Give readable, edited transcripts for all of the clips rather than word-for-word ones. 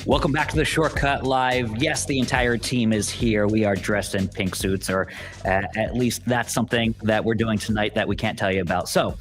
Welcome back to the Shortcut Live. Yes, the entire team is here. We are dressed in pink suits, or at least that's something that we're doing tonight that we can't tell you about. So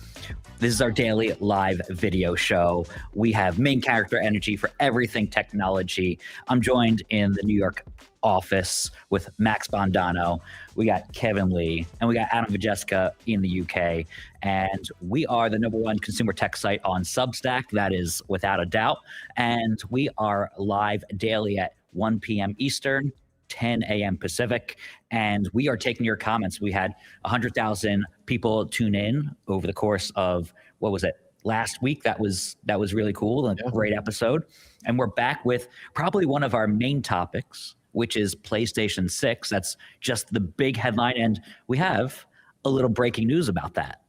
this is our daily live video show. We have main character energy for everything technology. I'm joined in the New York office with Max Bondano. We got Kevin Lee, and we got Adam Vajeska in the UK. And we are the #1 consumer tech site on Substack. That is without a doubt. And we are live daily at 1 p.m. Eastern, 10 a.m. Pacific. And we are taking your comments. We had 100,000 people tune in over the course of, what was it, last week? That was really cool. A great episode. And we're back with probably one of our main topics, which is PlayStation 6. That's just the big headline. And we have a little breaking news about that.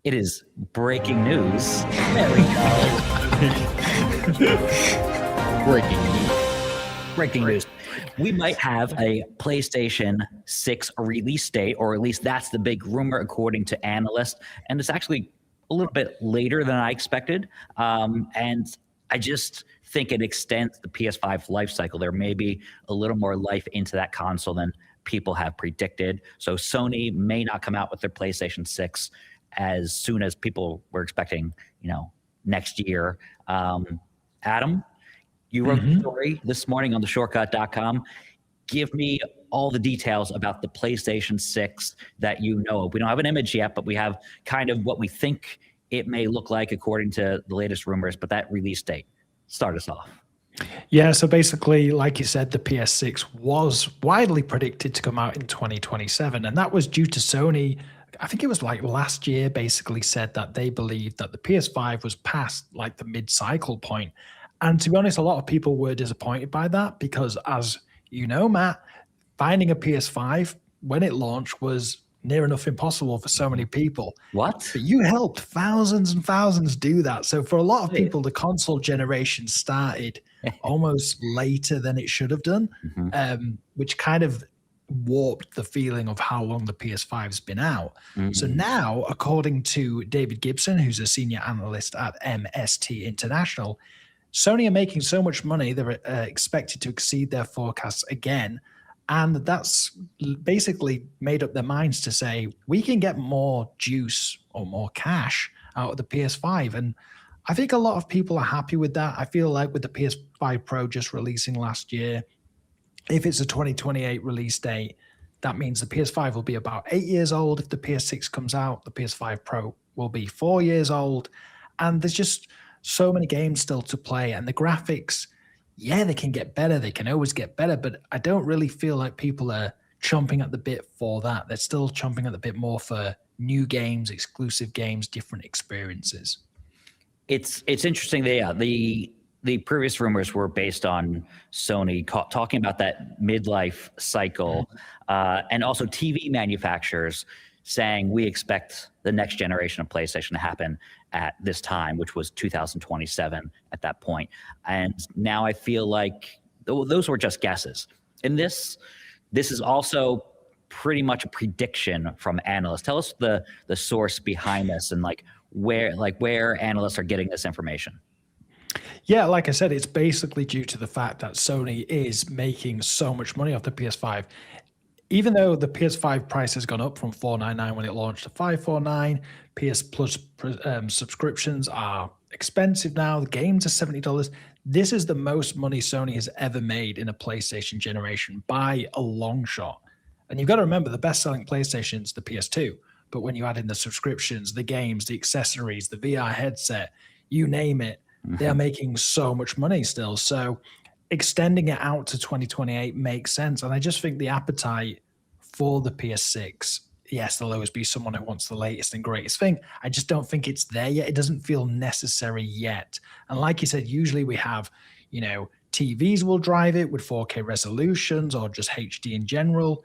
It is breaking news. There we go. Breaking news. We might have a PlayStation 6 release date, or at least that's the big rumor according to analysts. And it's actually a little bit later than I expected. And I just think it extends the PS5 life cycle. There may be a little more life into that console than people have predicted. So Sony may not come out with their PlayStation 6 as soon as people were expecting, next year. Adam, you wrote the story this morning on theshortcut.com. Give me all the details about the PlayStation 6 that you know of. We don't have an image yet, but we have kind of what we think it may look like according to the latest rumors, but that release date. Start us off. Yeah, so basically, like you said, the PS6 was widely predicted to come out in 2027, and that was due to Sony. I think it was like last year basically said that they believed that the PS5 was past like the mid-cycle point. And to be honest, a lot of people were disappointed by that because, as you know, Matt, finding a PS5 when it launched was near enough impossible for so many people. What? But you helped thousands and thousands do that. So for a lot of people, the console generation started almost later than it should have done, which kind of warped the feeling of how long the PS5's been out. So now, according to David Gibson, who's a senior analyst at MST International, Sony are making so much money, they're expected to exceed their forecasts again. And that's basically made up their minds to say, we can get more juice or more cash out of the PS5. And I think a lot of people are happy with that. I feel like with the PS5 Pro just releasing last year, if it's a 2028 release date, that means the PS5 will be about 8 years old. If the PS6 comes out, the PS5 Pro will be 4 years old. And there's just so many games still to play. And the graphics, yeah, they can get better. They can always get better. But I don't really feel like people are chomping at the bit for that. They're still chomping at the bit more for new games, exclusive games, different experiences. It's interesting. The previous rumors were based on Sony talking about that midlife cycle, and also TV manufacturers saying we expect the next generation of PlayStation to happen at this time, which was 2027 at that point. And now I feel like those were just guesses. And this is also pretty much a prediction from analysts. Tell us the source behind this and where analysts are getting this information. Yeah, like I said, it's basically due to the fact that Sony is making so much money off the PS5. Even though the PS5 price has gone up from $499 when it launched to $549, PS Plus subscriptions are expensive now. The games are $70. This is the most money Sony has ever made in a PlayStation generation by a long shot. And you've got to remember, the best-selling PlayStation is the PS2. But when you add in the subscriptions, the games, the accessories, the VR headset, you name it, they're making so much money still. So extending it out to 2028 makes sense. And I just think the appetite for the PS6, yes, there'll always be someone who wants the latest and greatest thing. I just don't think it's there yet. It doesn't feel necessary yet. And like you said, usually we have, TVs will drive it with 4K resolutions or just HD in general.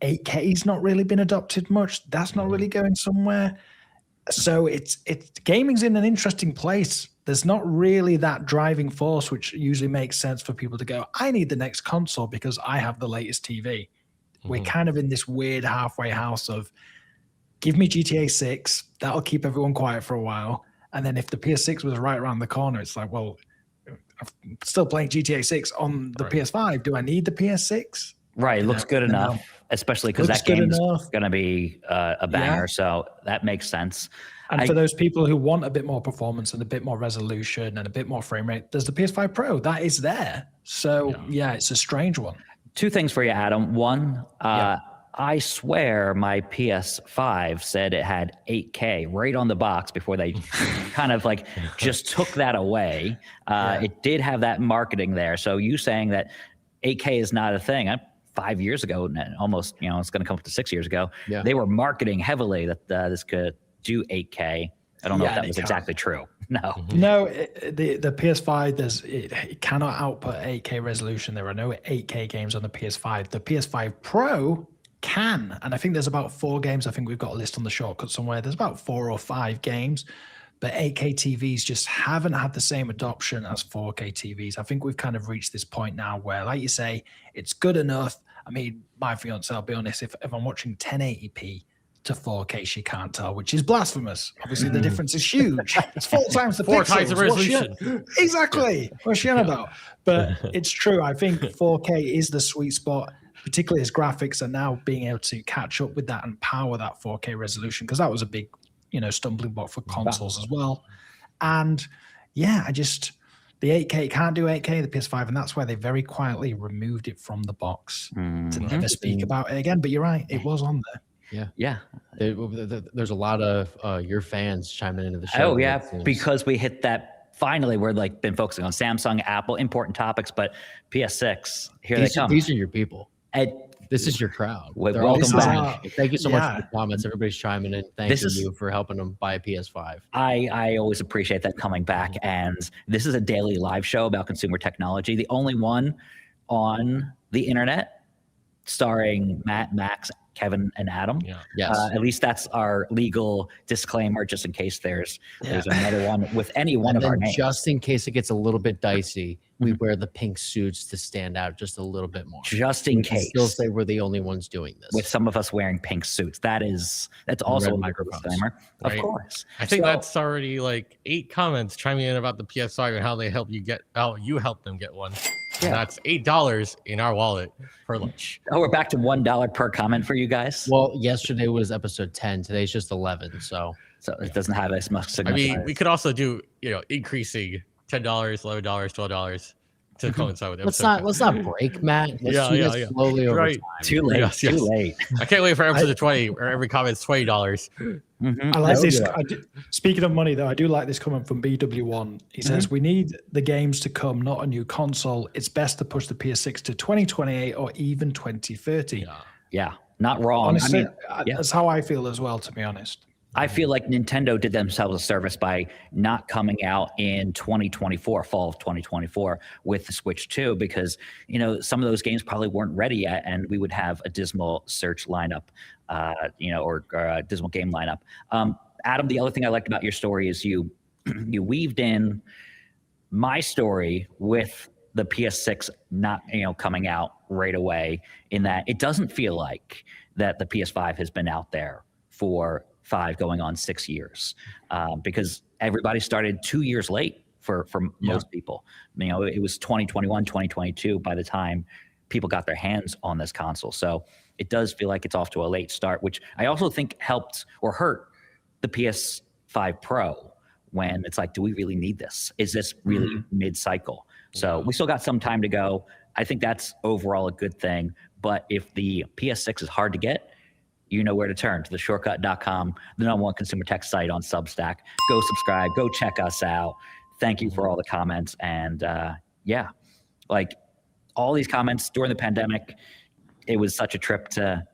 8K's not really been adopted much. That's not really going somewhere. So it's gaming's in an interesting place. There's not really that driving force, which usually makes sense for people to go, I need the next console because I have the latest TV. We're kind of in this weird halfway house of give me GTA 6. That'll keep everyone quiet for a while. And then if the PS6 was right around the corner, it's like, well, I'm still playing GTA 6 on the PS5. Do I need the PS6? Right. It looks good enough, especially because that game is going to be a banger. So that makes sense. And for those people who want a bit more performance and a bit more resolution and a bit more frame rate, there's the PS5 Pro. That is there. So, yeah, it's a strange one. Two things for you, Adam. One, I swear my PS5 said it had 8K right on the box before they kind of like just took that away. It did have that marketing there. So you saying that 8K is not a thing. 5 years ago, almost, it's going to come up to 6 years ago, they were marketing heavily that this could do 8K. I don't know if that was exactly true. No, the PS5, it cannot output 8K resolution. There are no 8K games on the PS5. The PS5 Pro can, and I think there's about 4 games. I think we've got a list on the shortcut somewhere. There's about 4 or 5 games, but 8K TVs just haven't had the same adoption as 4K TVs. I think we've kind of reached this point now where, like you say, it's good enough. I mean, my fiance, I'll be honest, if I'm watching 1080p to 4K, she can't tell, which is blasphemous. Obviously, the difference is huge. It's 4 times the 4 pixels. times the resolution. Exactly. What's she on about? But it's true. I think 4K is the sweet spot, particularly as graphics are now being able to catch up with that and power that 4K resolution, because that was a big, stumbling block for consoles as well. And yeah, the 8K can't do 8K, the PS5, and that's why they very quietly removed it from the box to never speak about it again. But you're right, it was on there. Yeah. There's a lot of your fans chiming into the show. Oh, yeah, because we hit that. Finally, we're been focusing on Samsung, Apple, important topics, but PS6, they come. These are your people. This is your crowd. Welcome back. Thank you so much for the comments. Everybody's chiming in. Thank you for helping them buy a PS5. I always appreciate that coming back. And this is a daily live show about consumer technology, the only one on the internet starring Matt, Max, Kevin, and Adam. Yes. At least that's our legal disclaimer, just in case there's another one with any one of our names. Just in case it gets a little bit dicey, we wear the pink suits to stand out just a little bit more. Just in case. Still say we're the only ones doing this. With some of us wearing pink suits. That's also a disclaimer. Right. Of course. I think that's already 8 comments chiming in about the PS5 and how you help them get one. Yeah. That's $8 in our wallet for lunch. Oh, we're back to $1 per comment for you guys. Well, yesterday was episode 10. Today's just 11. So it doesn't have as much significance. I mean, we could also do increasing $10, $11, $12 to coincide with episode. Let's not break, Matt. Let's do this slowly over time. Too late. Yes. Too late. I can't wait for episode 20 where every comment's $20. I like this. Speaking of money, though, I do like this comment from BW1. He says, "We need the games to come, not a new console. It's best to push the PS6 to 2028 or even 2030." Yeah, not wrong. Honestly, that's how I feel as well, to be honest. I feel like Nintendo did themselves a service by not coming out in 2024, fall of 2024, with the Switch 2, because some of those games probably weren't ready yet, and we would have a dismal search lineup, or a dismal game lineup. Adam, the other thing I liked about your story is you weaved in my story with the PS6 not coming out right away, in that it doesn't feel like that the PS5 has been out there for 5 going on 6 years, because everybody started 2 years late for most people. It was 2021, 2022 by the time people got their hands on this console. So it does feel like it's off to a late start, which I also think helped or hurt the PS5 Pro, when it's like, do we really need this? Is this really mid-cycle? So we still got some time to go. I think that's overall a good thing. But if the PS6 is hard to get, you know where to turn, to theshortcut.com, the #1 consumer tech site on Substack. Go subscribe, go check us out. Thank you for all the comments. And all these comments during the pandemic, it was such a trip to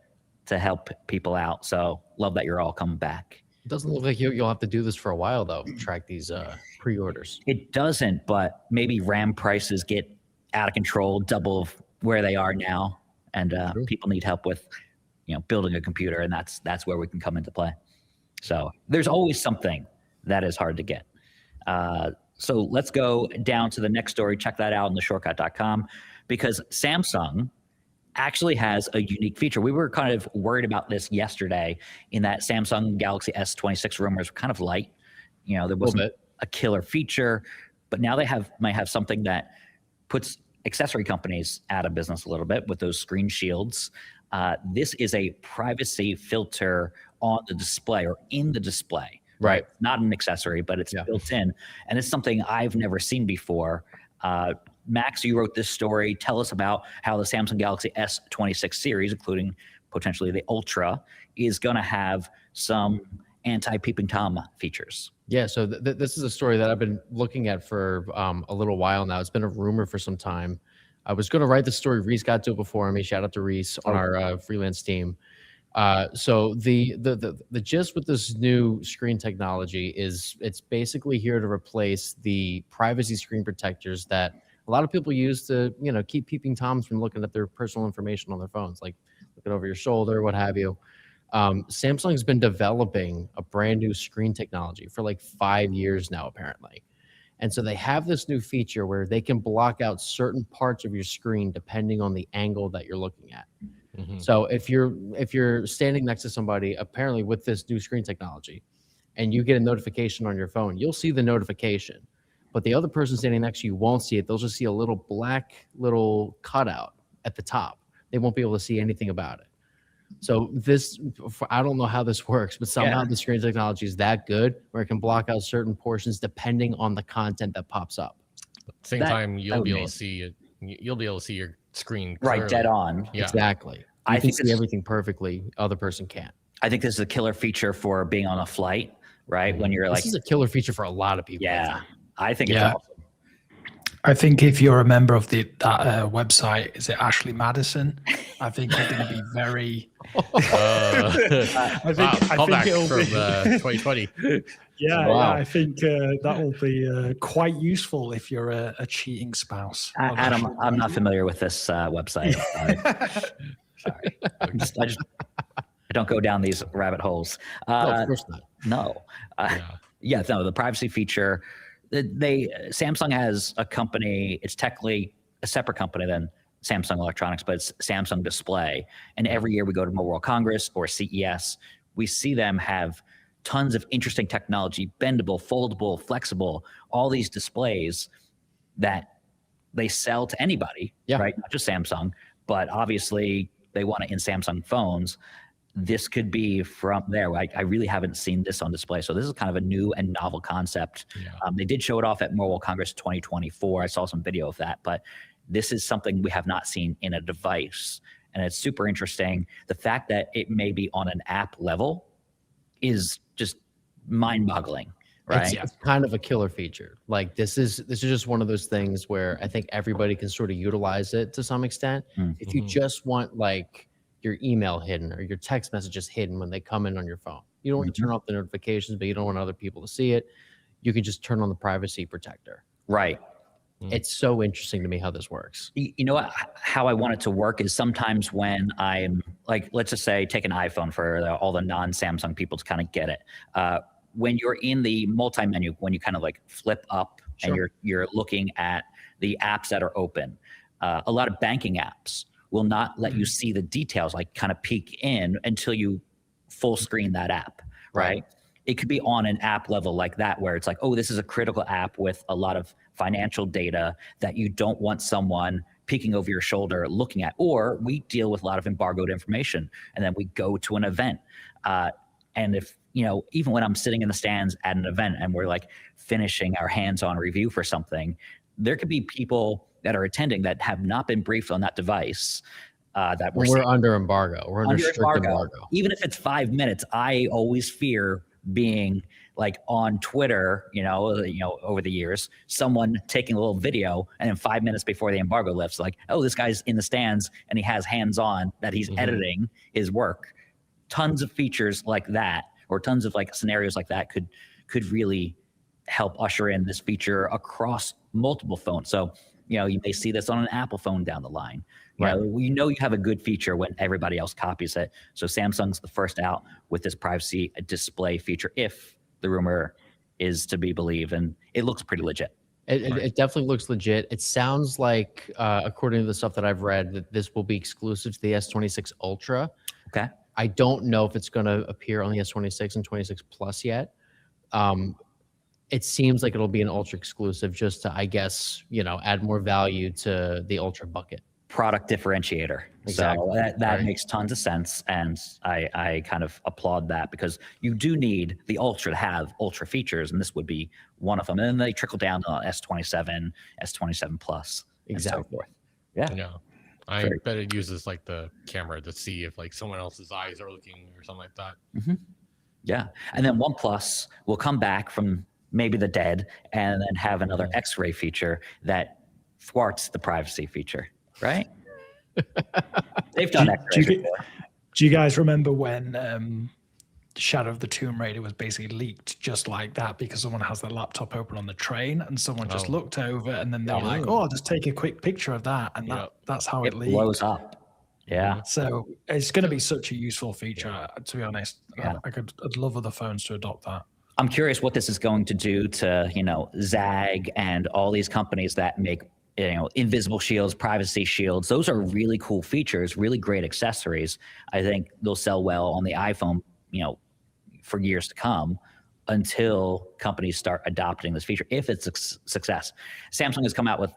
help people out. So love that you're all coming back. It doesn't look like you'll have to do this for a while, though, track these pre-orders. It doesn't, but maybe RAM prices get out of control, double of where they are now. And people need help with building a computer, and that's where we can come into play. So there's always something that is hard to get. So let's go down to the next story. Check that out on theshortcut.com, because Samsung actually has a unique feature. We were kind of worried about this yesterday, in that Samsung Galaxy S26 rumors were kind of light. You know, there A little wasn't bit. a killer feature, but now they might have something that puts accessory companies out of business a little bit with those screen shields. This is a privacy filter on the display or in the display. Right. Not an accessory, but it's Yeah. built in, and it's something I've never seen before. Max, you wrote this story. Tell us about how the Samsung Galaxy S26 series, including potentially the Ultra, is going to have some anti-peeping Tom features. Yeah, so this is a story that I've been looking at for a little while now. It's been a rumor for some time. I was going to write the story. Reese got to it before me. Shout out to Reese on our freelance team. So the gist with this new screen technology is it's basically here to replace the privacy screen protectors that a lot of people use to, you know, keep peeping Toms from looking at their personal information on their phones, like looking over your shoulder, what have you. Samsung's been developing a brand new screen technology for like 5 years now, apparently. And so they have this new feature where they can block out certain parts of your screen depending on the angle that you're looking at. So if you're standing next to somebody, apparently with this new screen technology, and you get a notification on your phone, you'll see the notification, but the other person standing next to you won't see it. They'll just see a little black little cutout at the top. They won't be able to see anything about it. So this, I don't know how this works, but somehow the screen technology is that good where it can block out certain portions depending on the content that pops up. At the same time, you'll be able to see it. You'll be able to see your screen clearly. Right, dead on. Yeah. Exactly. I can see everything perfectly. Other person can't. I think this is a killer feature for being on a flight, right? When you're like, this is a killer feature for a lot of people. yeah, I think it's awesome. I think if you're a member of that website, is it Ashley Madison? I think you're going to be very. I think it'll from be 2020. Yeah, Wow. I think that will be quite useful if you're a cheating spouse. Adam, I'm not familiar with this website. Sorry. I don't go down these rabbit holes. No, of course not. No. No, the privacy feature. Samsung has a company. It's technically a separate company than Samsung Electronics, but it's Samsung Display. And every year we go to Mobile World Congress or CES, we see them have tons of interesting technology, bendable, foldable, flexible, all these displays that they sell to anybody, right? Not just Samsung, but obviously they want it in Samsung phones. This could be from there. I really haven't seen this on display. So this is kind of a new and novel concept. They did show it off at Mobile World Congress 2024. I saw some video of that, but this is something we have not seen in a device. And it's super interesting. The fact that it may be on an app level is just mind-boggling, right? It's kind of a killer feature. Like this is just one of those things where I think everybody can sort of utilize it to some extent. If you just want like your email hidden or your text messages hidden when they come in on your phone, you don't want to turn off the notifications, but you don't want other people to see it. You can just turn on the privacy protector. Right. It's so interesting to me how this works. You know what? How I want it to work is sometimes when I'm like, let's just say, take an iPhone for all the non-Samsung people to kind of get it. When you're in the multi-menu, when you kind of like flip up and you're looking at the apps that are open, a lot of banking apps will not let you see the details, like kind of peek in until you full screen that app, right? It could be on an app level like that, where it's like, oh, this is a critical app with a lot of financial data that you don't want someone peeking over your shoulder looking at. Or we deal with a lot of embargoed information, and then we go to an event. And if, you know, even when I'm sitting in the stands at an event and we're like finishing our hands-on review for something, there could be people that are attending that have not been briefed on that device. That we're under embargo. We're under strict embargo. Even if it's 5 minutes, I always fear being like on Twitter, you know, over the years, someone taking a little video and then 5 minutes before the embargo lifts, like, oh, this guy's in the stands and he has hands on that he's editing his work. Tons of features like that, or tons of like scenarios like that could really help usher in this feature across multiple phones. So, you know, you may see this on an Apple phone down the line. You know you have a good feature when everybody else copies it. So Samsung's the first out with this privacy display feature, if the rumor is to be believed, and it looks pretty legit. It definitely looks legit. It sounds like, according to the stuff that I've read, that this will be exclusive to the S26 Ultra. Okay. I don't know if it's going to appear on the S26 and 26 Plus yet. it seems like it'll be an Ultra exclusive just to, I guess, add more value to the Ultra bucket. Product differentiator. Exactly. So that makes tons of sense. And I kind of applaud that, because you do need the Ultra to have Ultra features, and this would be one of them. And then they trickle down to S27, S27 Plus, and so Exactly. forth. Yeah. Yeah. I bet it uses like the camera to see if like someone else's eyes are looking or something like that. Yeah. And then OnePlus will come back from maybe the dead and then have another X-ray feature that thwarts the privacy feature, right? They've done X-rays before. Do you guys remember when Shadow of the Tomb Raider was basically leaked just like that, because someone has their laptop open on the train and someone just looked over and then they were like, "Oh, I'll just take a quick picture of that," and that's how it leaked. Blows up. Yeah. So it's going to be such a useful feature, to be honest. Yeah. I'd love other phones to adopt that. I'm curious what this is going to do to, Zag and all these companies that make, invisible shields, privacy shields. Those are really cool features, really great accessories. I think they'll sell well on the iPhone, for years to come, until companies start adopting this feature, if it's a success. Samsung has come out with,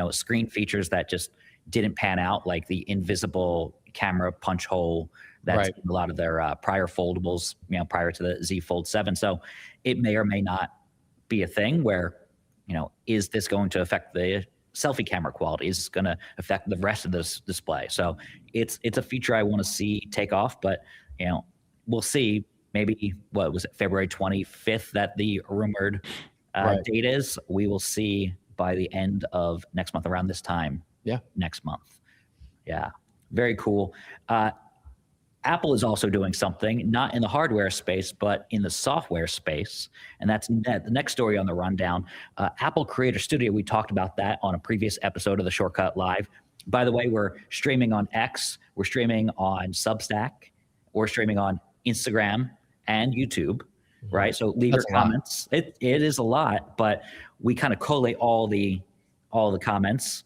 screen features that just didn't pan out, like the invisible camera punch hole that's in a lot of their prior foldables, prior to the Z Fold 7. So it may or may not be a thing where, is this going to affect the selfie camera quality? Is this going to affect the rest of this display? So it's a feature I want to see take off, but, we'll see. Maybe, what was it, February 25th that the rumored date is? We will see by the end of next month, around this time. Yeah. Next month. Yeah. Very cool. Apple is also doing something, not in the hardware space, but in the software space. And that's the next story on the rundown. Apple Creator Studio, we talked about that on a previous episode of the Shortcut Live. By the way, we're streaming on X, we're streaming on Substack, we're streaming on Instagram and YouTube, right? So leave your comments. It is a lot, but we kind of collate all the comments.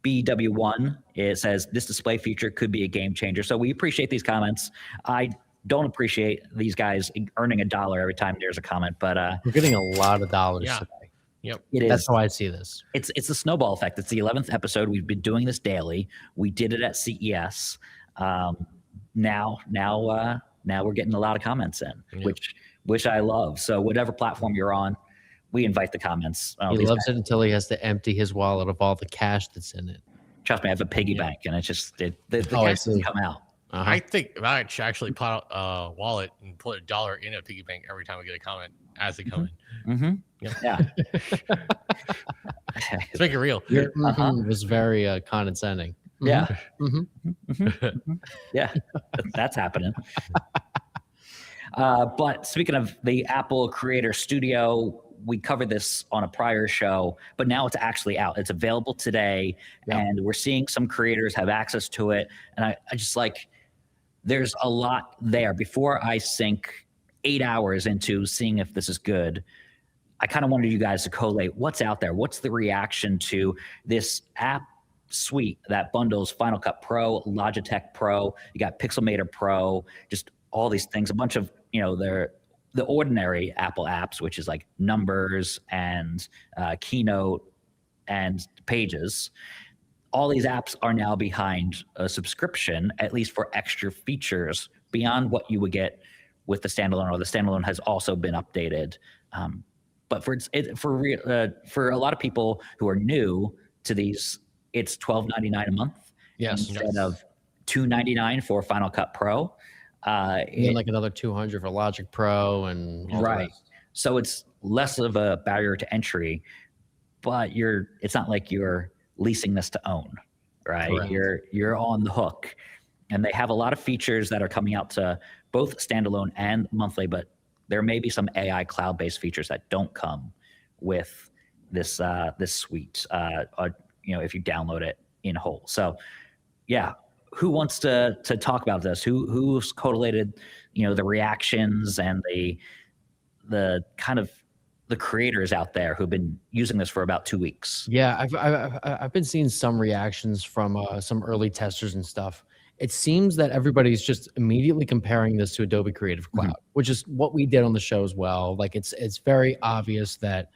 BW1, it says this display feature could be a game changer. So we appreciate these comments. I don't appreciate these guys earning $1 every time there's a comment, but we're getting a lot of dollars today. Yep. That's how I see this. It's a snowball effect. It's the 11th episode. We've been doing this daily. We did it at CES. Now we're getting a lot of comments in, which I love. So whatever platform you're on, we invite the comments. He loves it until he has to empty his wallet of all the cash that's in it. Trust me, I have a piggy bank, and it's just the cash doesn't come out. I think I should actually put out a wallet and put $1 in a piggy bank every time we get a comment as they come in. Yeah. Let's make it real. Your was very condescending. Yeah. Yeah, that's happening. But speaking of the Apple Creator Studio, we covered this on a prior show, but now it's actually out. It's available today, and we're seeing some creators have access to it. And I just there's a lot there. Before I sink 8 hours into seeing if this is good, I kind of wanted you guys to collate what's out there. What's the reaction to this app suite that bundles Final Cut Pro, Logitech Pro, you got Pixelmator Pro, just all these things, a bunch of, the ordinary Apple apps, which is like Numbers and Keynote and Pages. All these apps are now behind a subscription, at least for extra features beyond what you would get with the standalone, or the standalone has also been updated. But for a lot of people who are new to these, it's $12.99 a month instead of $2.99 for Final Cut Pro. And like another $200 for Logic Pro and all right. So it's less of a barrier to entry, but it's not like you're leasing this to own, right? Correct. You're on the hook, and they have a lot of features that are coming out to both standalone and monthly, but there may be some AI cloud-based features that don't come with this suite, if you download it in whole. So yeah. Who wants to talk about this? Who's collated, the reactions and the kind of the creators out there who've been using this for about 2 weeks? Yeah, I've been seeing some reactions from some early testers and stuff. it seems that everybody's just immediately comparing this to Adobe Creative Cloud, which is what we did on the show as well. Like it's very obvious that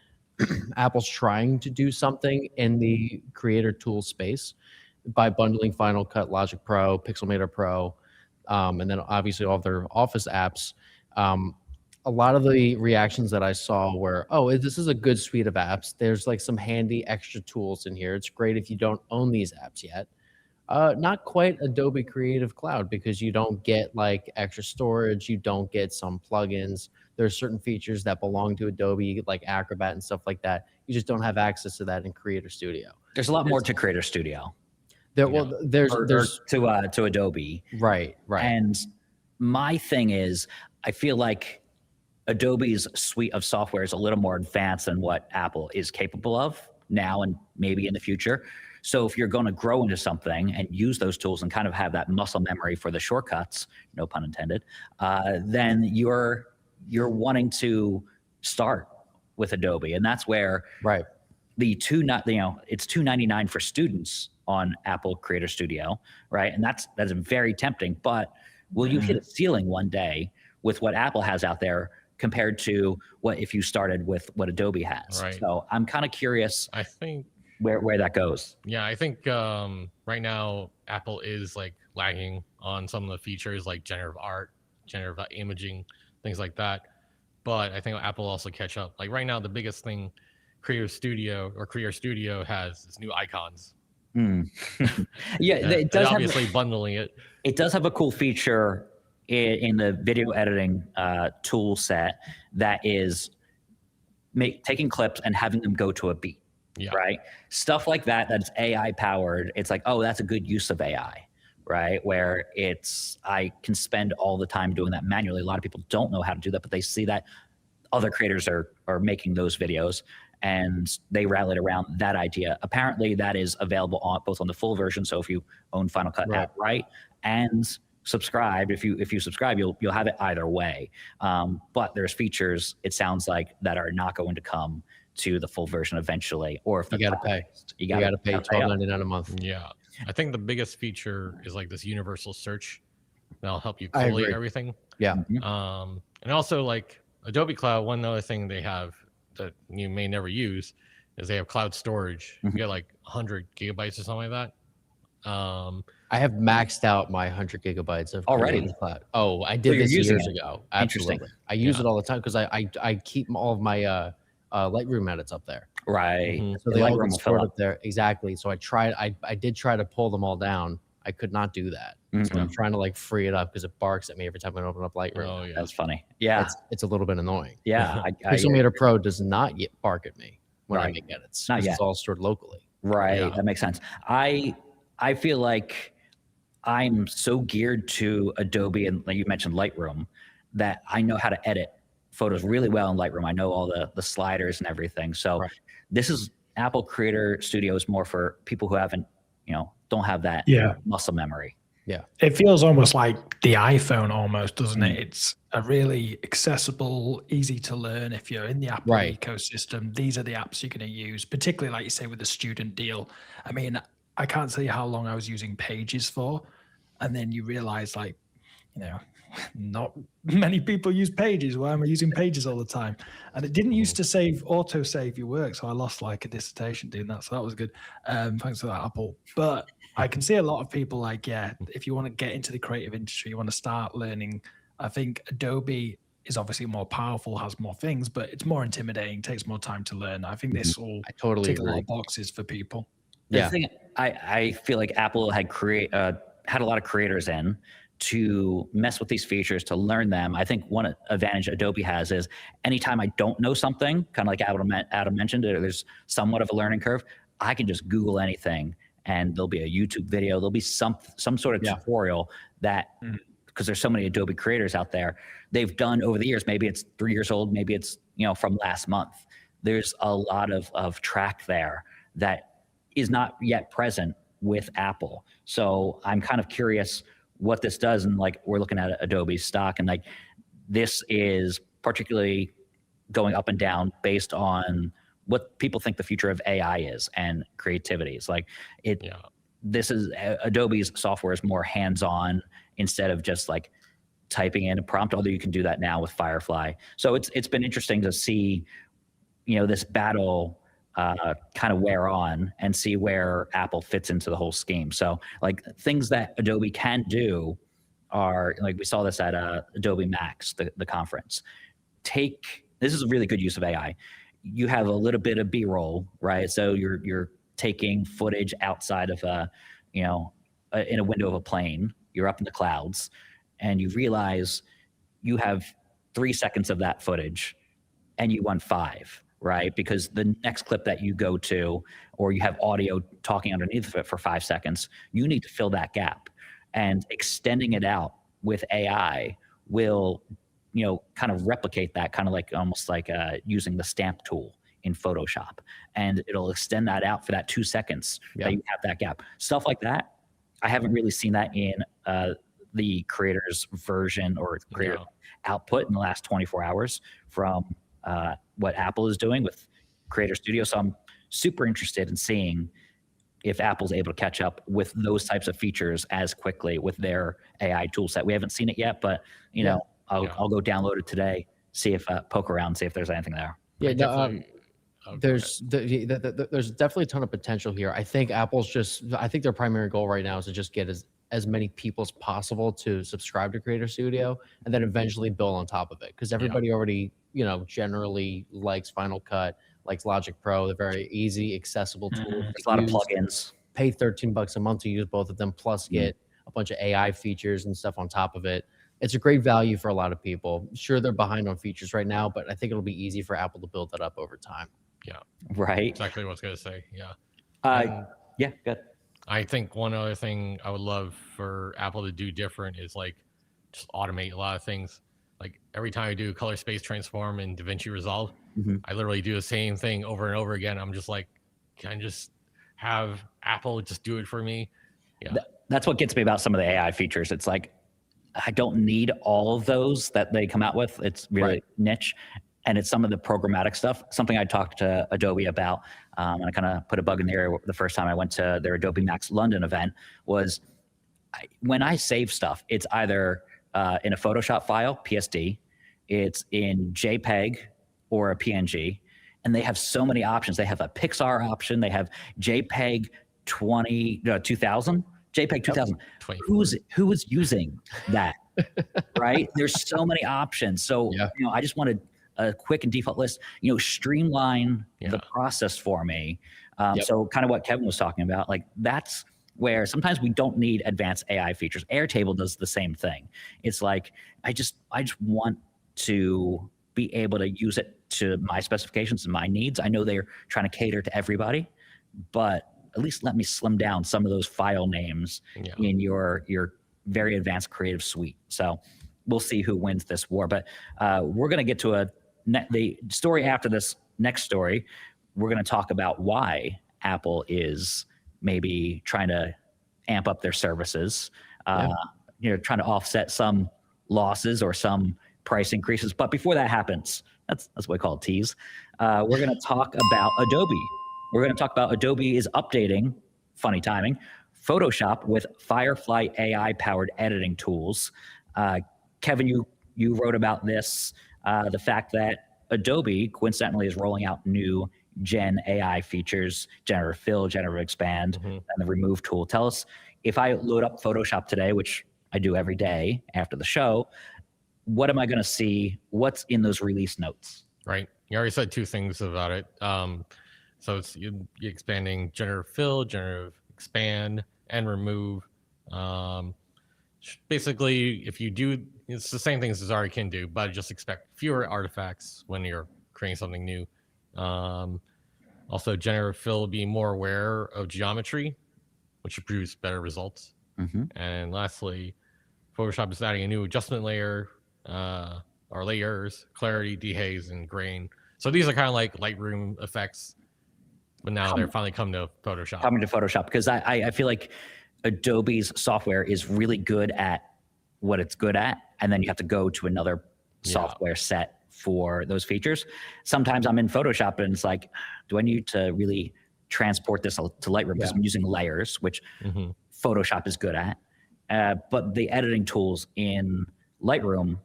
Apple's trying to do something in the creator tool space by bundling Final Cut, Logic Pro, Pixelmator Pro, and then obviously all their Office apps. A lot of the reactions that I saw were, oh, this is a good suite of apps. There's like some handy extra tools in here. It's great if you don't own these apps yet. Not quite Adobe Creative Cloud, because you don't get like extra storage. You don't get some plugins. There are certain features that belong to Adobe, like Acrobat and stuff like that. You just don't have access to that in Creator Studio. There's a lot more to Creator Studio. There's to Adobe. Right. And my thing is, I feel like Adobe's suite of software is a little more advanced than what Apple is capable of now and maybe in the future. So if you're going to grow into something and use those tools and kind of have that muscle memory for the shortcuts, no pun intended, then you're wanting to start with Adobe, and that's where it's $299 for students on Apple Creator Studio, right? And that's very tempting. But will you hit a ceiling one day with what Apple has out there compared to what if you started with what Adobe has? Right. So I'm kind of curious. I think where that goes. Yeah, I think right now Apple is like lagging on some of the features like generative art, generative imaging, things like that. But I think Apple will also catch up. Like right now, the biggest thing Creator Studio has is new icons. Yeah, it does obviously bundling it. It does have a cool feature in the video editing tool set that is taking clips and having them go to a beat. Yeah. Right. Stuff like that's AI powered. It's like, oh, that's a good use of AI, right? Where I can spend all the time doing that manually. A lot of people don't know how to do that, but they see that other creators are making those videos and they rallied around that idea. Apparently that is available both on the full version. So if you own Final Cut outright and subscribe, if you subscribe, you'll have it either way. But there's features, it sounds like, that are not going to come to the full version eventually, or if you got to pay, you got to pay $12.99 a month. Yeah, I think the biggest feature is like this universal search that'll help you collate everything. Yeah. And also like Adobe Cloud, one other thing they have that you may never use is they have cloud storage. You get like 100 gigabytes or something like that. I have maxed out my 100 gigabytes of already cloud. Oh, I did this years ago. Absolutely. I use it all the time because I keep all of my Lightroom edits up there. Right. So they all get stored up there. Exactly. So I did try to pull them all down. I could not do that. So I'm trying to like free it up because it barks at me every time I open up Lightroom. Oh, yeah. That's funny. Yeah. It's a little bit annoying. Yeah. Pixelmator Pro does not yet bark at me when I make edits. Not yet. It's all stored locally. Right. Yeah. That makes sense. I feel like I'm so geared to Adobe, and like you mentioned Lightroom, that I know how to edit photos really well in Lightroom. I know all the sliders and everything. So this is Apple Creator Studio is more for people who don't have that muscle memory. Yeah. It feels almost like the iPhone almost, doesn't it? It's a really accessible, easy to learn. If you're in the Apple ecosystem, these are the apps you're going to use, particularly like you say with the student deal. I mean, I can't tell you how long I was using Pages for. And then you realize not many people use Pages. Why am I using Pages all the time? And it didn't used to auto save your work. So I lost like a dissertation doing that. So that was good. Thanks for that, Apple. But I can see a lot of people if you want to get into the creative industry, you want to start learning. I think Adobe is obviously more powerful, has more things, but it's more intimidating, takes more time to learn. I think this will tick a lot of boxes for people. The thing I feel like Apple had had a lot of creators in to mess with these features, to learn them. I think one advantage Adobe has is anytime I don't know something, kind of like Adam mentioned, there's somewhat of a learning curve, I can just Google anything and there'll be a YouTube video, there'll be some sort of tutorial that, because there's so many Adobe creators out there, they've done over the years. Maybe it's 3 years old, maybe it's from last month. There's a lot of track there that is not yet present with Apple. So I'm kind of curious what this does. And like, we're looking at Adobe stock, and like, this is particularly going up and down based on what people think the future of AI is and creativity. It's like this is Adobe's software is more hands-on instead of just like typing in a prompt, although you can do that now with Firefly. So it's been interesting to see, this battle kind of wear on and see where Apple fits into the whole scheme. So like things that Adobe can do are, like we saw this at Adobe Max, the conference. This is a really good use of AI. You have a little bit of B-roll, right? So you're taking footage outside of in a window of a plane. You're up in the clouds, and you realize you have 3 seconds of that footage, and you want 5, right? Because the next clip that you go to, or you have audio talking underneath of it for 5 seconds, you need to fill that gap. And extending it out with AI will, kind of replicate that, kind of like almost like using the stamp tool in Photoshop, and it'll extend that out for that 2 seconds that you have that gap. Stuff like that, I haven't really seen that in the creator's version or creator output in the last 24 hours from what Apple is doing with Creator Studio. So I'm super interested in seeing if Apple's able to catch up with those types of features as quickly with their AI tool set. We haven't seen it yet, but I'll go download it today, see if poke around, see if there's anything there. Yeah, there's definitely a ton of potential here. I think I think their primary goal right now is to just get as many people as possible to subscribe to Creator Studio, and then eventually build on top of it, because everybody already generally likes Final Cut, likes Logic Pro. They're very easy, accessible tools. There's a lot of plugins. Pay $13 a month to use both of them, plus get a bunch of AI features and stuff on top of it. It's a great value for a lot of people. Sure, they're behind on features right now, but I think it'll be easy for Apple to build that up over time. Yeah. Right. Exactly what I was going to say. Yeah. Yeah, good. I think one other thing I would love for Apple to do different is like just automate a lot of things. Like every time I do color space transform in DaVinci Resolve, I literally do the same thing over and over again. I'm just like, can I just have Apple just do it for me? Yeah. That's what gets me about some of the AI features. It's like, I don't need all of those that they come out with. It's really niche. And it's some of the programmatic stuff. Something I talked to Adobe about, and I kind of put a bug in the area the first time I went to their Adobe Max London event, was when I save stuff, it's either in a Photoshop file, PSD, it's in JPEG or a PNG, and they have so many options. They have a Pixar option. They have JPEG 2000, JPEG 2000. Who is using that, right? There's so many options. So I just wanted a quick and default list, streamline the process for me. So kind of what Kevin was talking about, like that's where sometimes we don't need advanced AI features. Airtable does the same thing. It's like, I just want to be able to use it to my specifications and my needs. I know they're trying to cater to everybody, but at least let me slim down some of those file names in your very advanced creative suite. So we'll see who wins this war. But we're going to get to the story after this next story. We're going to talk about why Apple is maybe trying to amp up their services, trying to offset some losses or some price increases. But before that happens, that's what we call a tease. We're going to talk about Adobe. We're going to talk about Adobe is updating, funny timing, Photoshop with Firefly AI-powered editing tools. Kevin, you wrote about this, the fact that Adobe coincidentally is rolling out new Gen AI features, generative fill, generative expand, and the remove tool. Tell us, if I load up Photoshop today, which I do every day after the show, what am I going to see? What's in those release notes? Right. You already said two things about it. So it's you expanding generative fill, generative expand, and remove. Basically, if you do, it's the same things as already can do, but just expect fewer artifacts when you're creating something new. Also, generative fill will be more aware of geometry, which should produce better results. And lastly, Photoshop is adding a new adjustment layer, or layers, clarity, dehaze, and grain. So these are kind of like Lightroom effects, but now they're finally coming to Photoshop. Coming to Photoshop, because I feel like Adobe's software is really good at what it's good at, and then you have to go to another software set for those features. Sometimes I'm in Photoshop and it's like, do I need to really transport this to Lightroom because I'm using layers, which Photoshop is good at. But the editing tools in Lightroom,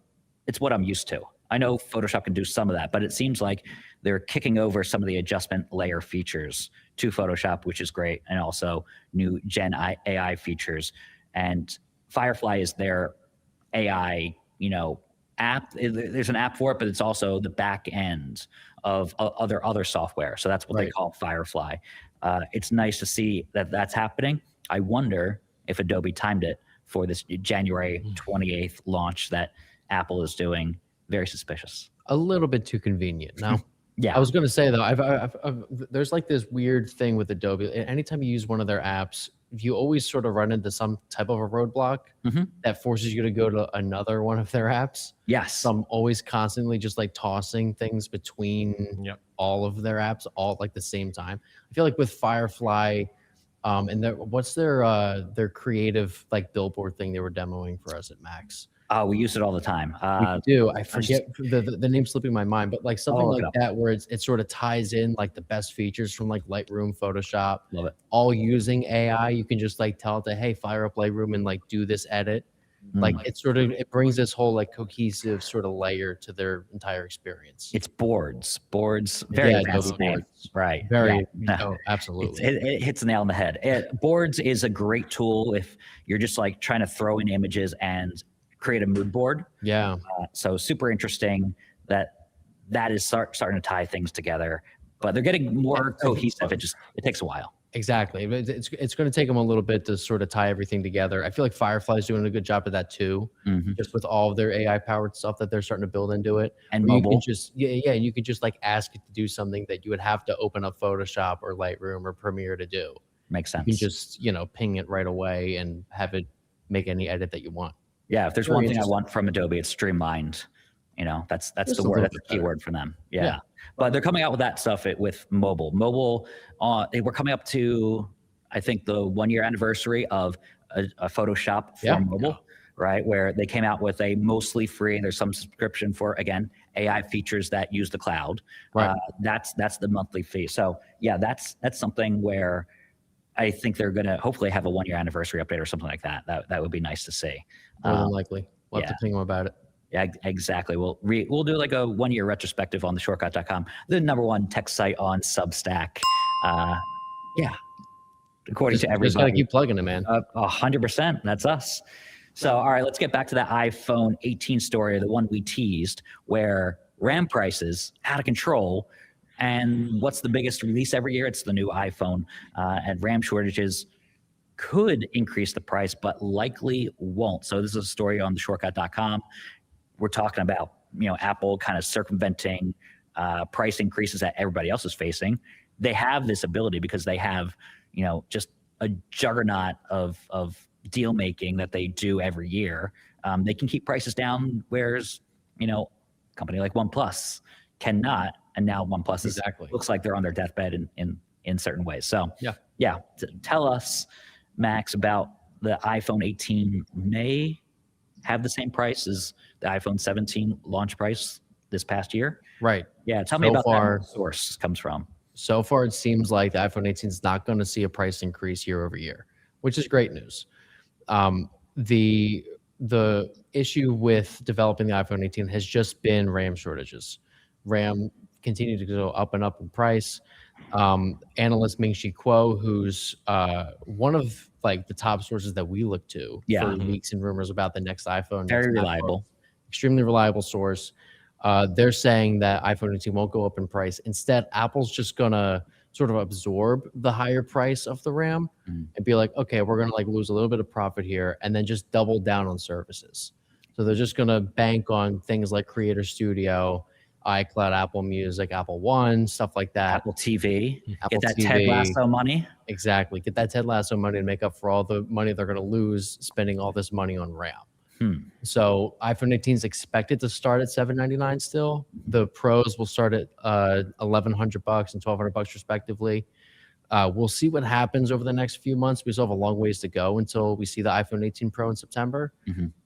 it's what I'm used to. I know Photoshop can do some of that, but it seems like they're kicking over some of the adjustment layer features to Photoshop, which is great, and also new Gen AI features. And Firefly is their AI, app. There's an app for it, but it's also the back end of other software. So that's what they call Firefly. It's nice to see that that's happening. I wonder if Adobe timed it for this January 28th launch that Apple is doing. Very suspicious. A little bit too convenient. No. Yeah. I was going to say though, I've there's like this weird thing with Adobe. Anytime you use one of their apps, you always sort of run into some type of a roadblock that forces you to go to another one of their apps. Yes. So I'm always constantly just like tossing things between all of their apps all like the same time. I feel like with Firefly, and what's their creative like billboard thing they were demoing for us at Max? We use it all the time. We do. I forget the name slipping my mind, but like something like that where it sort of ties in like the best features from like Lightroom, Photoshop, Love it. all using AI. You can just like tell it to, hey, fire up Lightroom and like do this edit. Like it brings this whole like cohesive sort of layer to their entire experience. It's boards, very advanced name. Right. Very, oh, absolutely. It hits the nail on the head. Boards is a great tool if you're just like trying to throw in images and create a mood board. Yeah. So super interesting that is starting to tie things together, but they're getting more cohesive. It takes a while. Exactly. It's going to take them a little bit to sort of tie everything together. I feel like Firefly's doing a good job of that too, just with all of their AI powered stuff that they're starting to build into it. And mobile. You could just like ask it to do something that you would have to open up Photoshop or Lightroom or Premiere to do. Makes sense. You can just, ping it right away and have it make any edit that you want. Yeah, if there's one thing I want from Adobe, it's streamlined. That's the word. That's the key word for them. Yeah. But they're coming out with that stuff with mobile. Mobile, they were coming up to, I think, the 1-year anniversary of a Photoshop for mobile, right? Where they came out with a mostly free, and there's some subscription for, again, AI features that use the cloud. Right. That's the monthly fee. So yeah, that's something where I think they're going to hopefully have a 1-year anniversary update or something like that. That would be nice to see. More than likely. We'll have to ping them about it. Yeah, exactly. We'll do like a 1-year retrospective on the shortcut.com, the #1 tech site on Substack. According to everybody. Just gotta keep plugging it, man. 100%. That's us. So, all right, let's get back to that iPhone 18 story, the one we teased, where RAM prices out of control. And what's the biggest release every year? It's the new iPhone. And RAM shortages could increase the price, but likely won't. So this is a story on the shortcut.com. We're talking about, Apple kind of circumventing price increases that everybody else is facing. They have this ability because they have, just a juggernaut of deal making that they do every year. They can keep prices down, whereas, a company like OnePlus cannot. And now OnePlus looks like they're on their deathbed in certain ways. So tell us, Max, about the iPhone 18 may have the same price as the iPhone 17 launch price this past year. Right. Yeah. Tell me about where the source comes from. So far, it seems like the iPhone 18 is not going to see a price increase year over year, which is great news. The issue with developing the iPhone 18 has just been RAM shortages. RAM continued to go up and up in price. Analyst Ming-Chi Kuo, who's one of like the top sources that we look to for leaks and rumors about the next iPhone. Very reliable. Extremely reliable source. They're saying that iPhone 18 won't go up in price. Instead, Apple's just gonna sort of absorb the higher price of the RAM and be like, okay, we're gonna like lose a little bit of profit here and then just double down on services. So they're just gonna bank on things like Creator Studio, iCloud, Apple Music, Apple One, stuff like that. Apple TV. Apple Get that TV. Ted Lasso money. Exactly. Get that Ted Lasso money to make up for all the money they're going to lose spending all this money on RAM. So iPhone 18 is expected to start at $799 still. The Pros will start at $1,100 and $1,200 respectively. We'll see what happens over the next few months. We still have a long ways to go until we see the iPhone 18 Pro in September.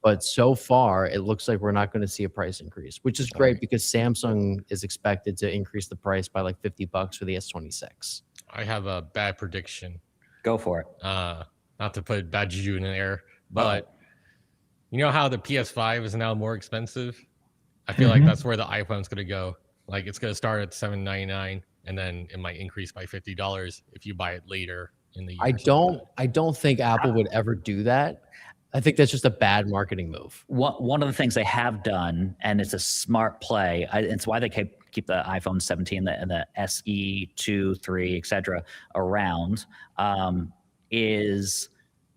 But so far, it looks like we're not going to see a price increase, which is great because Samsung is expected to increase the price by like $50 for the S26. I have a bad prediction. Go for it. Not to put bad juju in the air, but you know how the PS5 is now more expensive? I feel like that's where the iPhone's going to go. Like it's going to start at $799, and then it might increase by $50 if you buy it later in the year. I don't think Apple would ever do that. I think that's just a bad marketing move. One of the things they have done, and it's a smart play, it's why they keep the iPhone 17 and the SE 2, 3, etc. around, is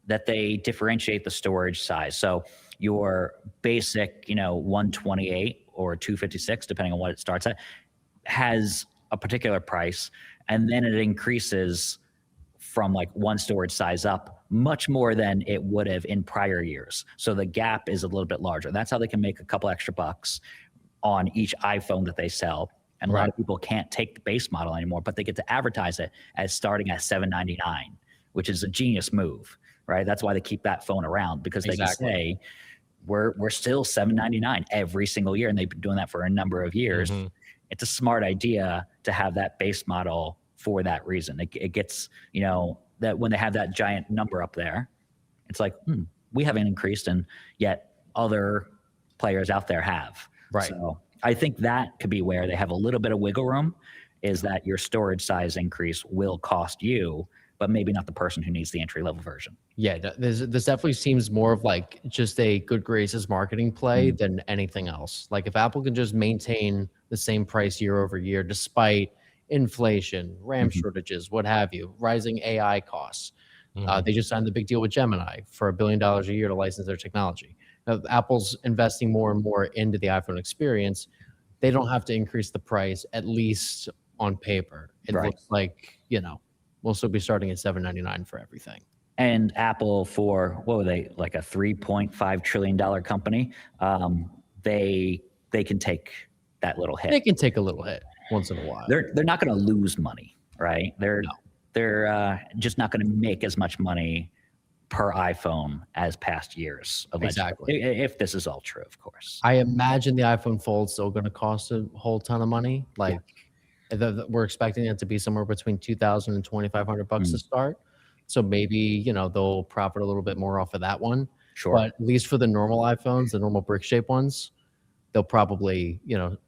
that they differentiate the storage size. So your basic, 128 or 256, depending on what it starts at, has a particular price, and then it increases from like one storage size up much more than it would have in prior years. So the gap is a little bit larger. That's how they can make a couple extra bucks on each iPhone that they sell. And a lot of people can't take the base model anymore, but they get to advertise it as starting at $799, which is a genius move, right? That's why they keep that phone around, because they can say, we're still $799 every single year, and they've been doing that for a number of years. It's a smart idea to have that base model for that reason. It gets, that when they have that giant number up there, it's like, we haven't increased, and yet other players out there have. Right. So I think that could be where they have a little bit of wiggle room, is that your storage size increase will cost you, but maybe not the person who needs the entry level version. Yeah, this definitely seems more of like just a good graces marketing play than anything else. Like if Apple can just maintain the same price year over year, despite inflation, RAM shortages, what have you, rising AI costs. They just signed the big deal with Gemini for $1 billion a year to license their technology. Now, Apple's investing more and more into the iPhone experience. They don't have to increase the price, at least on paper. It looks like, we'll still be starting at $799 for everything. And Apple, for what were they, like a $3.5 trillion company, they can take that little hit. They can take a little hit once in a while. They're not going to lose money, right? They're just not going to make as much money per iPhone as past years. Exactly. If this is all true, of course. I imagine the iPhone Fold's still going to cost a whole ton of money. Like we're expecting it to be somewhere between $2,000 and $2,500 to start. So maybe, they'll profit a little bit more off of that one. Sure. But at least for the normal iPhones, the normal brick shape ones, they'll probably,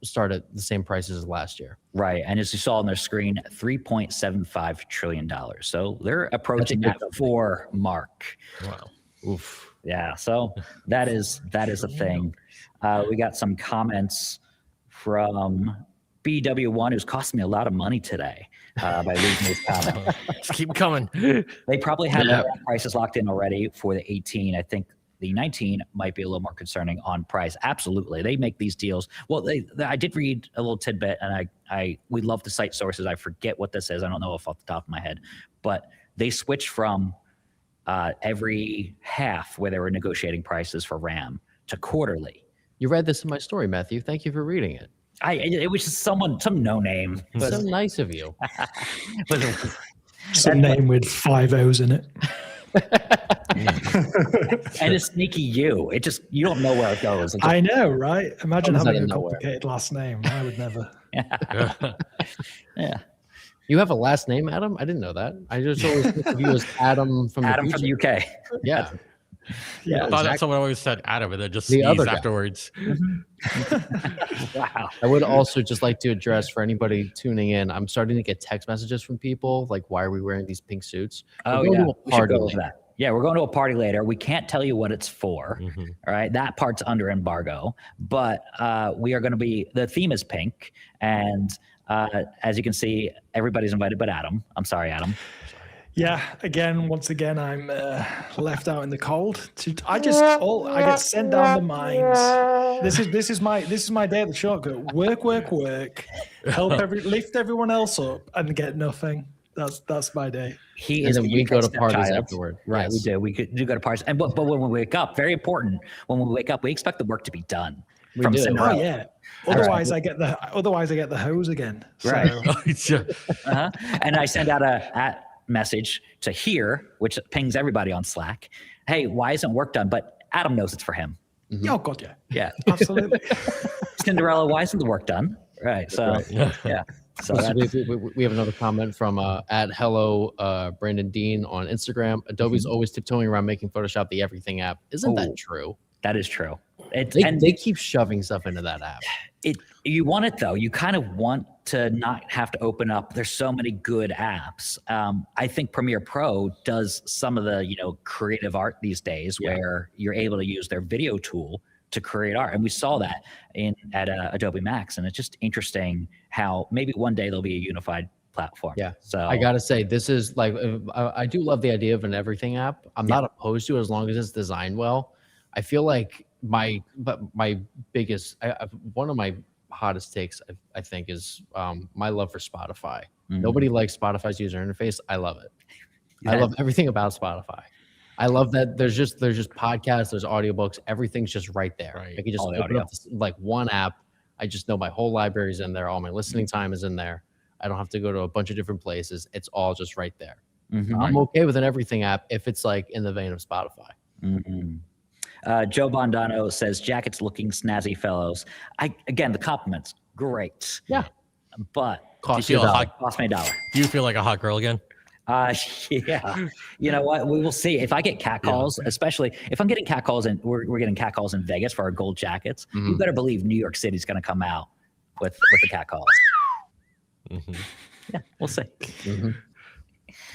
start at the same prices as last year. Right. And as you saw on their screen, $3.75 trillion. So they're approaching that 4 mark. Wow. Oof. Yeah. So that is a thing. We got some comments from BW1, who's costing me a lot of money today by leaving this comment. Just keep coming. They probably have their prices locked in already for the 18. I think the 19 might be a little more concerning on price. Absolutely. They make these deals. Well, I did read a little tidbit, and we love to cite sources. I forget what this is. I don't know off the top of my head, but they switched from every half where they were negotiating prices for RAM to quarterly. You read this in my story, Matthew. Thank you for reading it. It was just some no name. So nice of you. Some name with 5 O's in it. And a sneaky U. You don't know where it goes. I know, right? Imagine having a complicated last name. I would never. Yeah. You have a last name, Adam? I didn't know that. I just always think of you as Adam from the UK. Yeah. I thought that someone always said Adam and then just the sneezed afterwards. Wow. I would also just like to address for anybody tuning in, I'm starting to get text messages from people like, why are we wearing these pink suits? Oh, yeah. We should go with that. Yeah, we're going to a party later. We can't tell you what it's for. All right. That part's under embargo. But we are going to the theme is pink. And as you can see, everybody's invited but Adam. I'm sorry, Adam. Yeah, once again, I'm left out in the cold. I get sent down the mines. This is my day at the shortcut. Work. Lift everyone else up and get nothing. That's my day. And then we go to parties afterward. Right, yes. We do. We do go to parties, but when we wake up, very important. When we wake up, we expect the work to be done. We do. Oh yeah. Otherwise, I get the hose again. So. Right. And I send out a message to here, which pings everybody on Slack. Hey, why isn't work done? But Adam knows it's for him. Oh God, yeah, absolutely. Cinderella, why isn't the work done? Right. So yeah. So we have another comment from at hello Brandon Dean on Instagram. Adobe's always tiptoeing around making Photoshop the everything app. Isn't that true? that is true. They keep shoving stuff into that app. You want it though. You kind of want to not have to open up. There's so many good apps. I think Premiere Pro does some of the creative art these days, where you're able to use their video tool to create art, and we saw that at Adobe Max, and it's just interesting how maybe one day there'll be a unified platform. Yeah. So I gotta say, this is like I do love the idea of an everything app. I'm not opposed to it as long as it's designed well. I feel like my biggest one of my hottest takes I think is my love for Spotify. Nobody likes Spotify's user interface. I love it. I love everything about Spotify. I love that there's just podcasts, there's audiobooks, everything's just right there. Right. I can just open up like one app. I just know my whole library's in there. All my listening time is in there. I don't have to go to a bunch of different places. It's all just right there. I'm okay with an everything app if it's like in the vein of Spotify. Joe Bondano says, jackets looking snazzy fellows. Again, the compliments, great. Yeah. But Cost me me a $1. Do you feel like a hot girl again? Yeah. You know what? We will see. If I get catcalls, especially if I'm getting catcalls and we're getting catcalls in Vegas for our gold jackets, you better believe New York City's going to come out with the catcalls. Yeah, we'll see.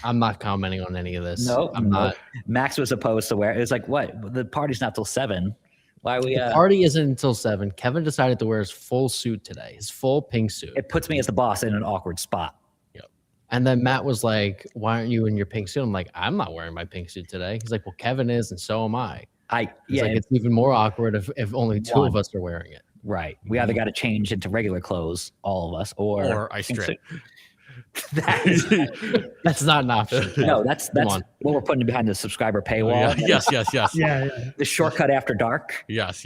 I'm not commenting on any of this. No, I'm not. Max was opposed to wear it. It's like, what? The party's not till 7. Why are we? The party isn't until 7. Kevin decided to wear his full suit today, his full pink suit. It puts me as the boss in an awkward spot. And then Matt was like, why aren't you in your pink suit? I'm like, I'm not wearing my pink suit today. He's like, well, Kevin is, and so am I. It's even more awkward if only two of us are wearing it. Right. We either got to change into regular clothes, all of us, or I strip. That's not an option. No, that's what we're putting behind the subscriber paywall. Yes. Yeah. The shortcut after dark. Yes.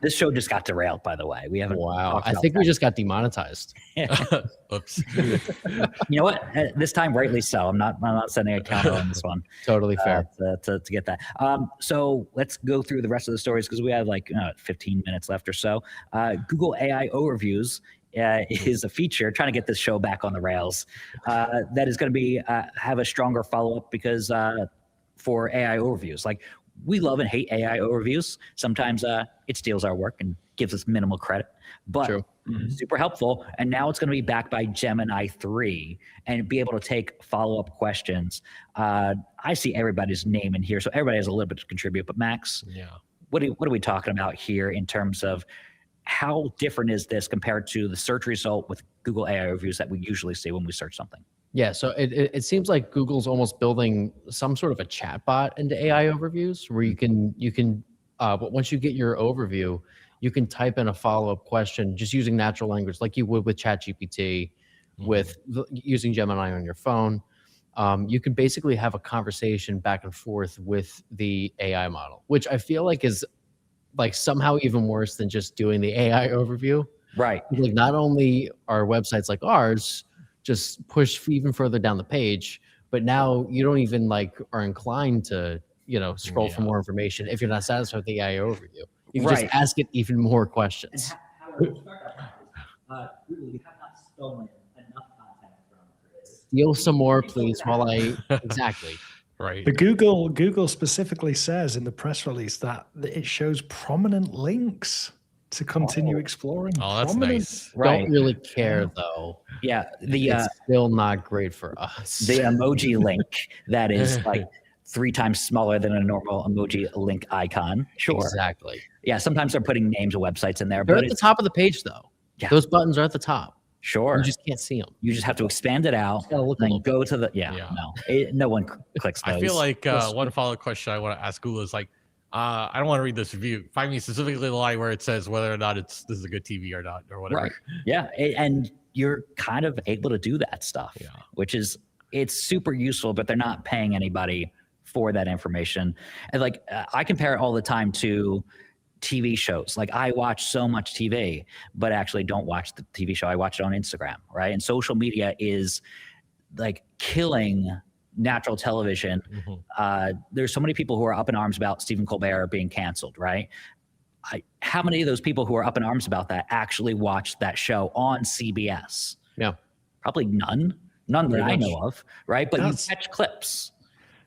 This show just got derailed, by the way. We haven't. Wow. I think we just got demonetized. Oops. You know what? This time, rightly so. I'm not sending a counter on this one. Totally fair. To get that. So let's go through the rest of the stories because we have like 15 minutes left or so. Google AI overviews is a feature, trying to get this show back on the rails, that is going to be have a stronger follow-up because for AI overviews. Like, we love and hate AI overviews. Sometimes it steals our work and gives us minimal credit, but super helpful. And now it's going to be backed by Gemini 3 and be able to take follow-up questions. I see everybody's name in here, so everybody has a little bit to contribute. But Max, what are we talking about here in terms of how different is this compared to the search result with Google AI reviews that we usually see when we search something? Yeah, so it seems like Google's almost building some sort of a chatbot into AI overviews where you can once you get your overview, you can type in a follow-up question just using natural language like you would with ChatGPT, with using Gemini on your phone. You can basically have a conversation back and forth with the AI model, which I feel like is like somehow even worse than just doing the AI overview. Right. Like, not only are websites like ours just push even further down the page, but now you don't even like are inclined to, scroll for more information if you're not satisfied with the AI overview. You can just ask it even more questions. Google, you have not stolen enough content from creators. Steal some more, please, while I exactly. Right. The Google specifically says in the press release that it shows prominent links to continue exploring. Oh, that's nice. Right. Don't really care though. Yeah, It's still not great for us. the emoji link that is like 3 times smaller than a normal emoji link icon. Sure. Exactly. Yeah, sometimes they're putting names of websites in there, They're but at the top of the page though. Yeah. Those buttons are at the top. Sure. You just can't see them. You just have to expand it out, gotta look a then little go to the no one clicks those. I feel like one follow-up question I want to ask Google is like, I don't want to read this review. Find me specifically the line where it says whether or not this is a good TV or not, or whatever. Right. Yeah, and you're kind of able to do that stuff, which is it's super useful, but they're not paying anybody for that information. And like I compare it all the time to TV shows. Like, I watch so much TV, but actually don't watch the TV show. I watch it on Instagram, right? And social media is like killing natural television. There's so many people who are up in arms about Stephen Colbert being canceled, right? How many of those people who are up in arms about that actually watched that show on CBS? Yeah. Probably none that Pretty I much. know of, right? But That's- you catch clips.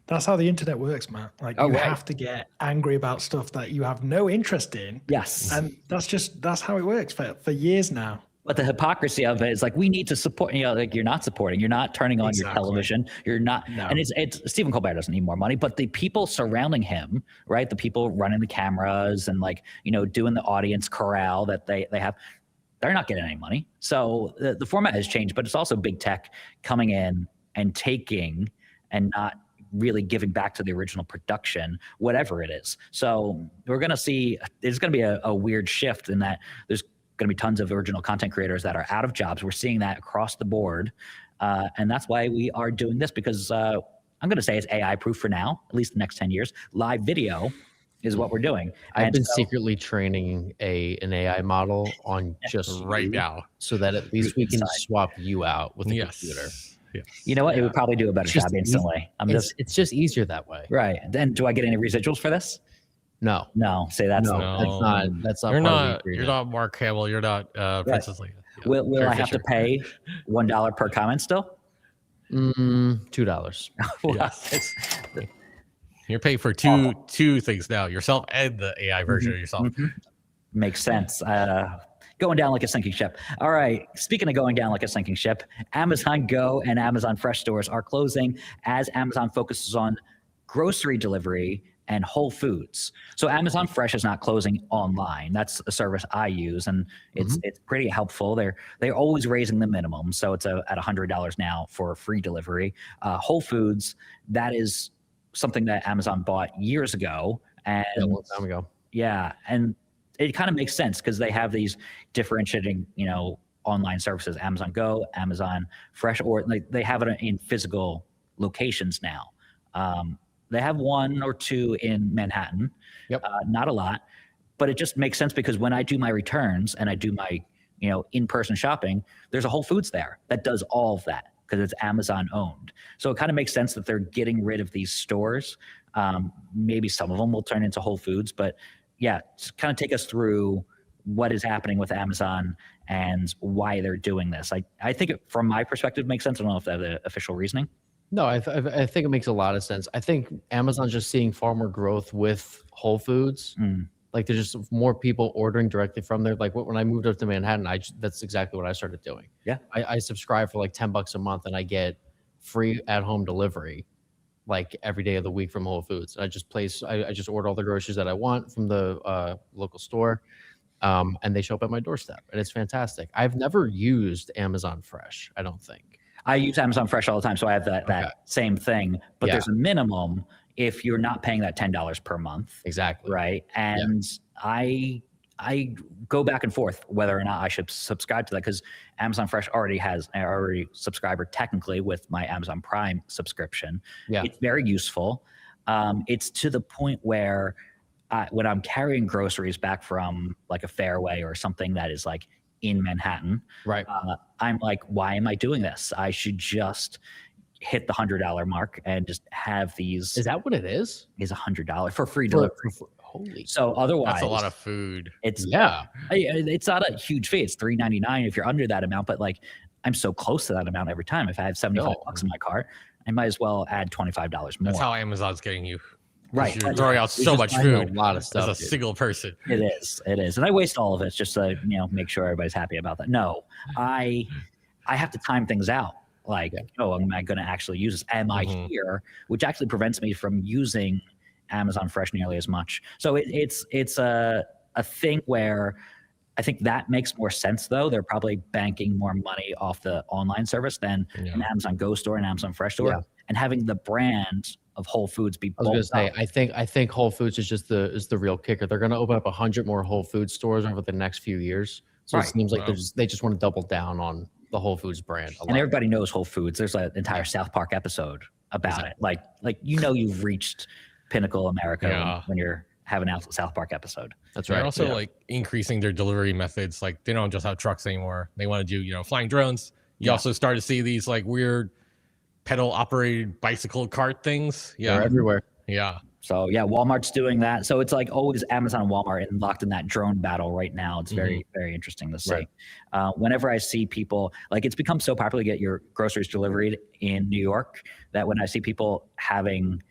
That's how the internet works, Matt. Like Oh, you right. have to get angry about stuff that you have no interest in. Yes. And that's how it works for years now. But the hypocrisy of it is like, we need to support, like you're not supporting, you're not turning on your Exactly. television. You're not, No. and it's Stephen Colbert doesn't need more money, but the people surrounding him, right? The people running the cameras and like, doing the audience corral that they have, they're not getting any money. So the format has changed, but it's also big tech coming in and taking and not really giving back to the original production, whatever it is. So we're going to see, there's going to be a weird shift in that there's going to be tons of original content creators that are out of jobs. We're seeing that across the board. And that's why we are doing this, because I'm going to say it's AI proof for now, at least the next 10 years. Live video is what we're doing. I've been secretly training an AI model on just Right you, now. so that at least we can swap you out with the computer. Yes. You know what? It would probably do a better Just job instantly. It's just easier that way. Right. Then do I get any residuals for this? No, No. Say that's No. that's not. You're part of the not. You're agreement. not Mark Hamill. You're not Princess Leia. Yeah. Will Carrie I have to Fisher. pay $1 per comment still? $2. Well, Yes. it's- You're paying for two things now: yourself and the AI version of yourself. Makes sense. Going down like a sinking ship. All right. Speaking of going down like a sinking ship, Amazon Go and Amazon Fresh stores are closing as Amazon focuses on grocery delivery and Whole Foods. So Amazon Fresh is not closing online. That's a service I use, and it's pretty helpful. They're always raising the minimum, so it's at $100 now for free delivery. Whole Foods, that is something that Amazon bought years ago, and A long time ago. yeah, and it kind of makes sense because they have these differentiating, online services: Amazon Go, Amazon Fresh, or like they have it in physical locations now. They have one or two in Manhattan. Yep. Not a lot, but it just makes sense because when I do my returns and I do my, in-person shopping, there's a Whole Foods there that does all of that because it's Amazon owned. So it kind of makes sense that they're getting rid of these stores. Maybe some of them will turn into Whole Foods, but yeah, just kind of take us through what is happening with Amazon and why they're doing this. I think from my perspective, makes sense. I don't know if they have the official reasoning. No, I think it makes a lot of sense. I think Amazon's just seeing far more growth with Whole Foods. Like there's just more people ordering directly from there. Like when I moved up to Manhattan, that's exactly what I started doing. Yeah. I subscribe for like $10 a month and I get free at-home delivery like every day of the week from Whole Foods. I just order all the groceries that I want from the local store, and they show up at my doorstep, and it's fantastic. I've never used Amazon Fresh, I don't think. I use Amazon Fresh all the time, so I have that same thing. But Yeah. there's a minimum if you're not paying that $10 per month, Exactly. right? And I go back and forth whether or not I should subscribe to that because Amazon Fresh already has a subscriber technically with my Amazon Prime subscription. Yeah. It's very useful. It's to the point where when I'm carrying groceries back from like a Fairway or something that is like in Manhattan, Right. I'm like, why am I doing this? I should just hit the $100 mark and just have these. Is that what it is? Is $100 for free delivery. Holy. So otherwise, That's a lot of food. It's Yeah. it's not a huge fee. It's $3.99 if you're under that amount. But like, I'm so close to that amount every time. If I have $75 in my cart, I might as well add $25 more. That's how Amazon's getting you. Right. You're throwing out so much I know food a lot of as stuff. a dude. single person. It is, and I waste all of it just to make sure everybody's happy about that. No, I have to time things out. Like, am I going to actually use this? Am I here? Which actually prevents me from using Amazon Fresh nearly as much. So it's a thing where I think that makes more sense. Though they're probably banking more money off the online service than an Amazon Go store and Amazon Fresh store, and having the brand of Whole Foods be. I was going to say, I think Whole Foods is the real kicker. They're going to open up 100 more Whole Foods stores over the next few years. So it seems like they just want to double down on the Whole Foods brand. And everybody knows Whole Foods. There's an entire South Park episode about it. Like you've reached pinnacle America when you're having a South Park episode. That's right. They're also like increasing their delivery methods. Like they don't just have trucks anymore. They want to do flying drones. You also start to see these like weird pedal operated bicycle cart things. They're everywhere. Yeah. So yeah, Walmart's doing that. So it's like always Amazon and Walmart and locked in that drone battle right now. It's very, very interesting to see. Right. Whenever I see people, like it's become so popular to get your groceries delivered in New York that when I see people having,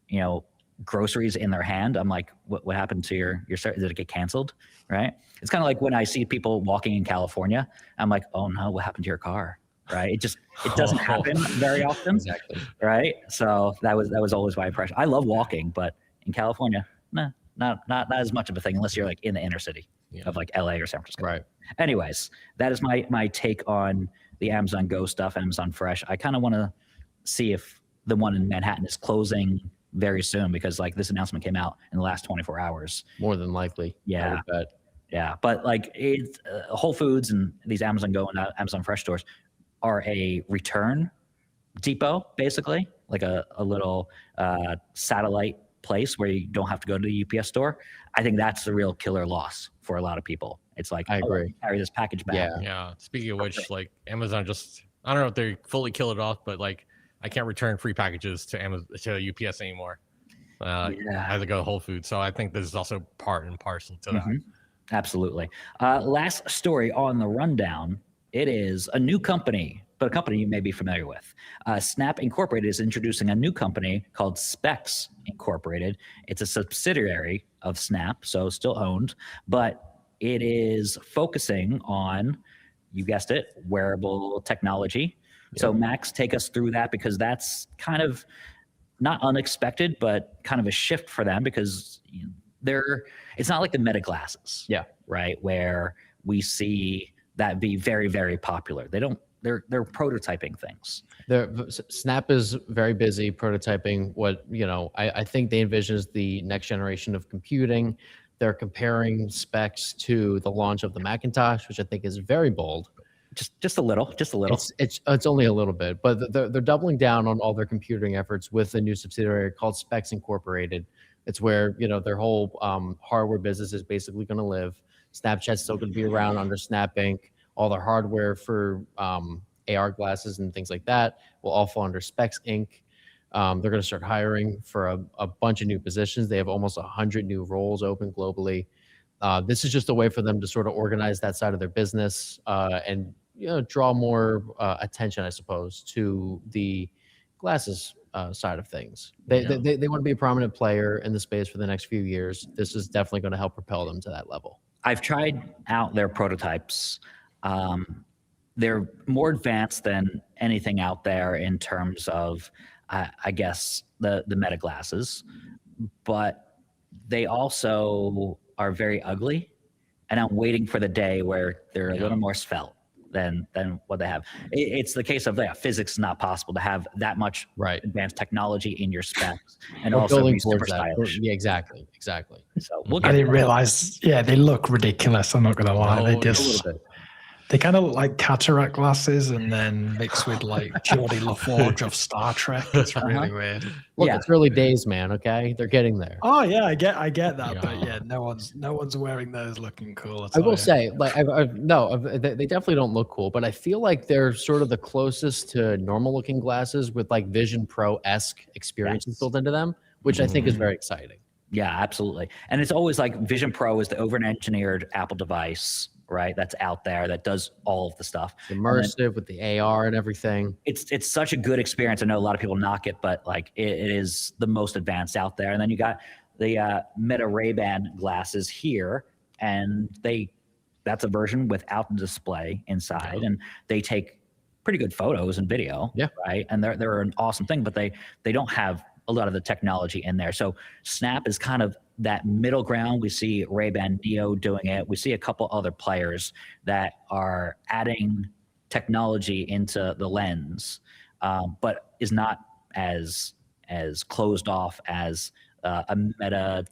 you know, groceries in their hand, I'm like, what happened to your service? Did it get canceled? Right. It's kind of like when I see people walking in California, I'm like, oh no, what happened to your car? Right. It doesn't happen very often. Exactly. Right. So that was always my impression. I love walking, but in California, nah, not as much of a thing unless you're like in the inner city of like LA or San Francisco. Right. Anyways, that is my take on the Amazon Go stuff, Amazon Fresh. I kind of want to see if the one in Manhattan is closing very soon because like this announcement came out in the last 24 hours. More than likely. Yeah. I would bet. Yeah. But like it's Whole Foods and these Amazon Go and Amazon Fresh stores are a return depot, basically, like a little satellite place where you don't have to go to the UPS store. I think that's the real killer loss for a lot of people. It's like, I agree. Carry this package back. Yeah. Speaking of which, like Amazon I don't know if they fully killed it off, but like I can't return free packages to UPS anymore. I have to go to Whole Foods. So I think this is also part and parcel to that. Absolutely. Last story on the rundown. It is a new company, but a company you may be familiar with. Snap Incorporated is introducing a new company called Specs Incorporated. It's a subsidiary of Snap, so still owned, but it is focusing on, you guessed it, wearable technology. Yeah. So Max, take us through that because that's kind of not unexpected, but kind of a shift for them because it's not like the Meta glasses, right? Where we see that be very, very popular. They're prototyping things. Snap is very busy prototyping what, I think they envision as the next generation of computing. They're comparing specs to the launch of the Macintosh, which I think is very bold. Just a little. It's only a little bit, but they're doubling down on all their computing efforts with a new subsidiary called Specs Incorporated. It's where, their whole hardware business is basically going to live. Snapchat's still going to be around under Snap Inc. All their hardware for AR glasses and things like that will all fall under Specs Inc. They're going to start hiring for a bunch of new positions. They have almost 100 new roles open globally. This is just a way for them to sort of organize that side of their business and draw more attention, I suppose, to the glasses side of things. They want to be a prominent player in the space for the next few years. This is definitely going to help propel them to that level. I've tried out their prototypes. They're more advanced than anything out there in terms of, I guess, the Meta glasses, but they also are very ugly. And I'm waiting for the day where they're a little more svelte than what they have. It's the case of physics is not possible to have that much advanced technology in your specs and also be super stylish. Yeah, exactly. So I didn't realize. Yeah, they look ridiculous. I'm not gonna lie. They just a little bit. They kind of look like cataract glasses and then mixed with like Geordie LaForge of Star Trek. It's really weird. Look, it's early days, man. Okay, they're getting there. Oh yeah, I get that, but yeah, no one's wearing those looking cool. I will say, like, they definitely don't look cool, but I feel like they're sort of the closest to normal looking glasses with like Vision Pro-esque experiences built into them, which I think is very exciting. Yeah, absolutely. And it's always like Vision Pro is the over-engineered Apple device, right? That's out there that does all of the stuff. Immersive with the AR and everything. It's such a good experience. I know a lot of people knock it, but like it is the most advanced out there. And then you got the Meta Ray-Ban glasses here, and that's a version without the display inside, and they take pretty good photos and video, right? And they're an awesome thing, but they don't have a lot of the technology in there. So Snap is kind of that middle ground. We see Ray-Ban Neo doing it. We see a couple other players that are adding technology into the lens, but is not as closed off as a Meta,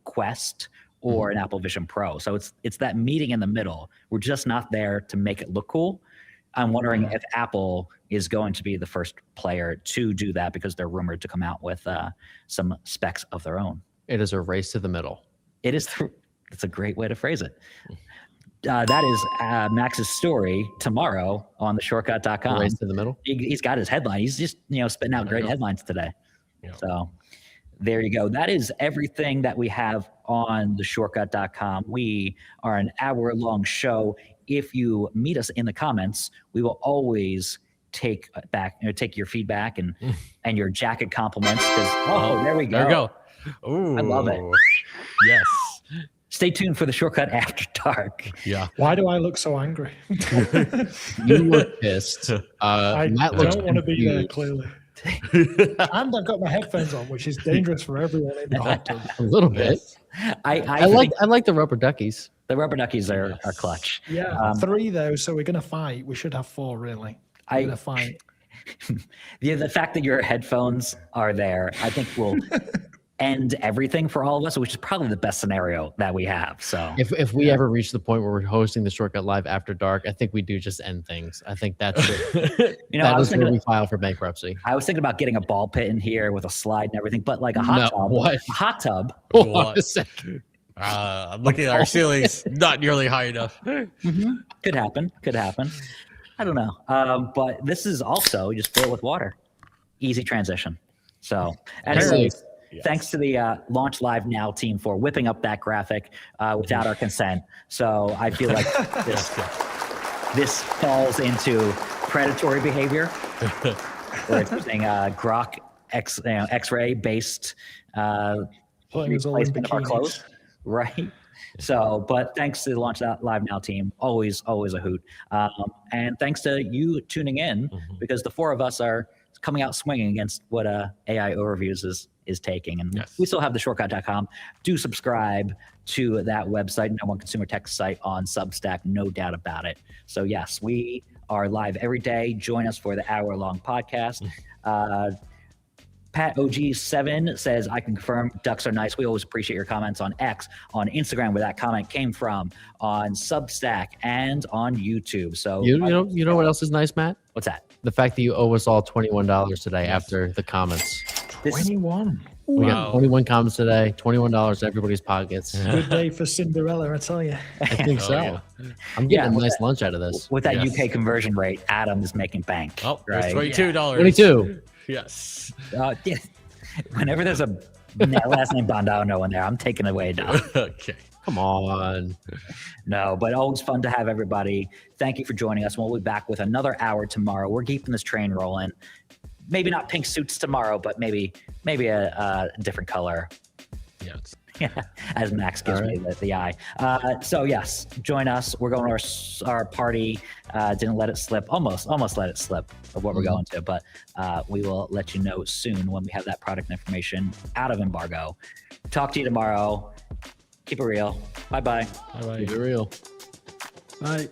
Quest or an Apple Vision Pro. So it's that meeting in the middle. We're just not there to make it look cool. I'm wondering if Apple is going to be the first player to do that because they're rumored to come out with some specs of their own. It is a race to the middle. It's a great way to phrase it. That is Max's story tomorrow on theshortcut.com. Race to the middle. He's got his headline. He's just spitting out great headlines today. Yeah. So There you go. That is everything that we have on theshortcut.com. We are an hour-long show. If you meet us in the comments, we will always take your feedback and your jacket compliments. There we go. There we go. Ooh, I love it. Yes. Stay tuned for the Shortcut After Dark. Yeah. Why do I look so angry? You look pissed. I Matt looks don't want to be there, confused. clearly. And I've got my headphones on, which is dangerous for everyone in the hot tub. A little bit. I like the rubber duckies. the rubber duckies are clutch. Yeah, 3 though, so we're gonna fight. We should have 4, really. We're gonna fight. The fact that your headphones are there, I think will end everything for all of us, which is probably the best scenario that we have. So If we ever reach the point where we're hosting the Shortcut Live After Dark, I think we do just end things. I think that's it. That is where we file for bankruptcy. I was thinking about getting a ball pit in here with a slide and everything, but like a hot tub. What? A hot tub. Hold on a second. I'm looking at our ceilings, not nearly high enough. Could happen. I don't know. But this is also just fill it with water. Easy transition. So, anyways, thanks to the Launch Live Now team for whipping up that graphic without our consent. So I feel like this falls into predatory behavior, where it's using Grok X-ray based Putting us all in replacement of our bikinis. clothes, right? So, but thanks to the Launch Live Now team, always a hoot. And thanks to you tuning in, because the 4 of us are coming out swinging against what AI Overviews is taking. And we still have the shortcut.com. Do subscribe to that website, number 1 consumer tech site on Substack, no doubt about it. So yes, we are live every day. Join us for the hour-long podcast. Pat OG7 says, I can confirm ducks are nice. We always appreciate your comments on X, on Instagram, where that comment came from, on Substack, and on YouTube. So You know what else is nice, Matt? what's that? The fact that you owe us all $21 today after the comments. 21. We got 21 comments today, $21 to everybody's pockets. Good day for Cinderella, I tell you. I think so. yeah. I'm getting a with nice that- lunch out of this. With that Yes. UK conversion rate, Adam is making bank. Oh, right? there's $22. 22. Yes. Yeah. Whenever there's a last name Bondano in there, I'm taking away a dollar. Okay. Come on. No, but always fun to have everybody. Thank you for joining us. We'll be back with another hour tomorrow. We're keeping this train rolling. Maybe not pink suits tomorrow, but maybe a different color. Yes. As Max gives me the eye. So yes, join us. We're going to our party. Didn't let it slip. Almost let it slip of what we're going to, but we will let you know soon when we have that product information out of embargo. Talk to you tomorrow. Keep it real. Bye-bye. Bye-bye. Keep it real. Right.